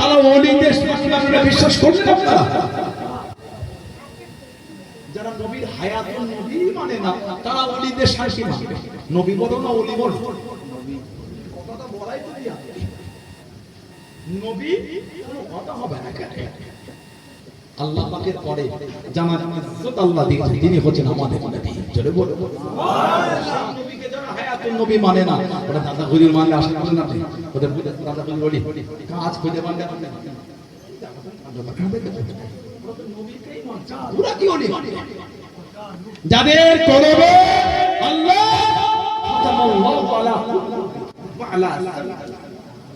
তারা ওলিদের শাসনে বিশ্বাস করছেন আপনারা? যারা নবীর হায়াতুন নবী মানে না তারা ওলিদের শাসন মানে। নবী বলো না ওলি বলো, নবী কথাটা বলাই তো দিয়া নবী কোনো কথা হবে না কেন? আল্লাহ পাকের পরে জানা ইজ্জত আল্লাহ দিয়েছেন, তিনি হচ্ছেন আমাদের নবী। জোরে বলো সুবহানাল্লাহ। নবীকে যারা হায়াতুন নবী মানে না ওরা দাদা হুজুর মানে আসে বলেন আপনি, ওদের দাদা হুজুর বলি কাজ খুঁজে মানে নবীকেই মানছে, ওরা কি ওলি? যাদের কলবে আল্লাহ খাতামাল্লাহু আলা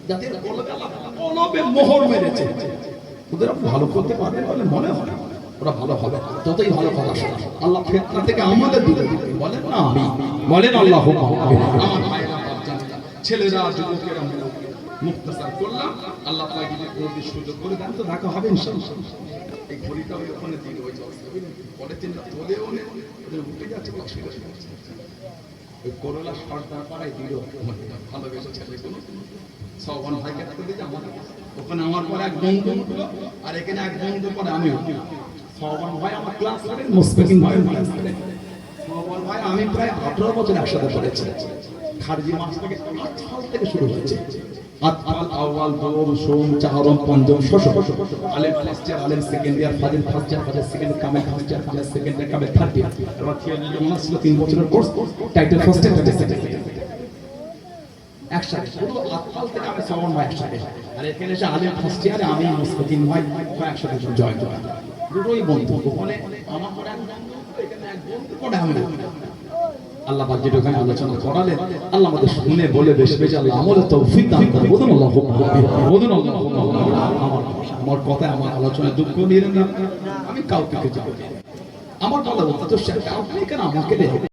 যাদের কলবে মোহর মেরেছে ওদের ভালো করতে পারবে বলে মনে হয়, ওরা ভালো হবে যতই ভালো কথা শোনা। আল্লাহ ফিতনা থেকে আমাদের দূরে রাখবে, বলেন না আমি, বলেন আল্লাহুম্মা আমিন। আমার ভাইরা বাচ্চারা ছেলেরা যুবকেরা মুক্তাসার করলাম, আল্লাহ পাক যদি কোনোদিন সুযোগ করে দেন তো দেখা হবে ইনশাআল্লাহ। এই ঘড়িটা ওখানে দিন হয়ে যাচ্ছে পরে চিন্তা তোলেও নেই, ওদের উঠে যাচ্ছে অসুবিধা হচ্ছে। ওই করোলা সরকার পাড়ায় দিল ভালোবেসে ছেলেগুলো সবন ভাইকে রাখতে দিয়েছে আমাদের ওখানে। আমার পরে এক বন্ধু উঠলো আর এখানে এক বন্ধু পরে আমি উঠলাম। সবন ভাই আমার ক্লাস করে মুসফিকিন ভাই ক্লাস করে। সবন ভাই আমি প্রায় 18 বছর একসাথে পড়েছি। খারজি মাস থেকে 8 সাল থেকে শুরু হয়েছে। আতফাল আউয়াল দোর সোম চাহরম পঞ্চম ষষ্ঠ আলেম ফার্স্ট ইয়ার আলেম সেকেন্ড ইয়ার ফাজিল ফার্স্ট ইয়ার ফাজিল সেকেন্ড কামেল ফার্স্ট ইয়ার ফাজিল সেকেন্ড ইয়ার কামেল থার্ড ইয়ার। এবার থিওরি অনার্স ছিল 3 বছরের course, title first year title second year একসাথে। পুরো আতফাল থেকে আমি সবন ভাই একসাথে, আর এখানে এসে আলেম ফার্স্ট ইয়ারে আমি মুসফিকিন ভাই একসাথে জয়েন করা। দুটোই বন্ধু, ওখানে আমার পরে এক বন্ধু, এখানে এক বন্ধু পরে আমি। আল্লাহ পাক যেটুখানি আলোচনা করালেন আল্লাহ আমাদের শুনে বলে বেশি বেশি আল্লাহ আমলের তৌফিক দান করেন। বলুন আল্লাহুম্মা আমিন, বলুন আল্লাহুম্মা আমিন। আমার কথা আমার আলোচনায় দুঃখ নিলেন না, আমি কাউকে কিছু বলি আমার বলা উচিত, আপনি কেন আমাকে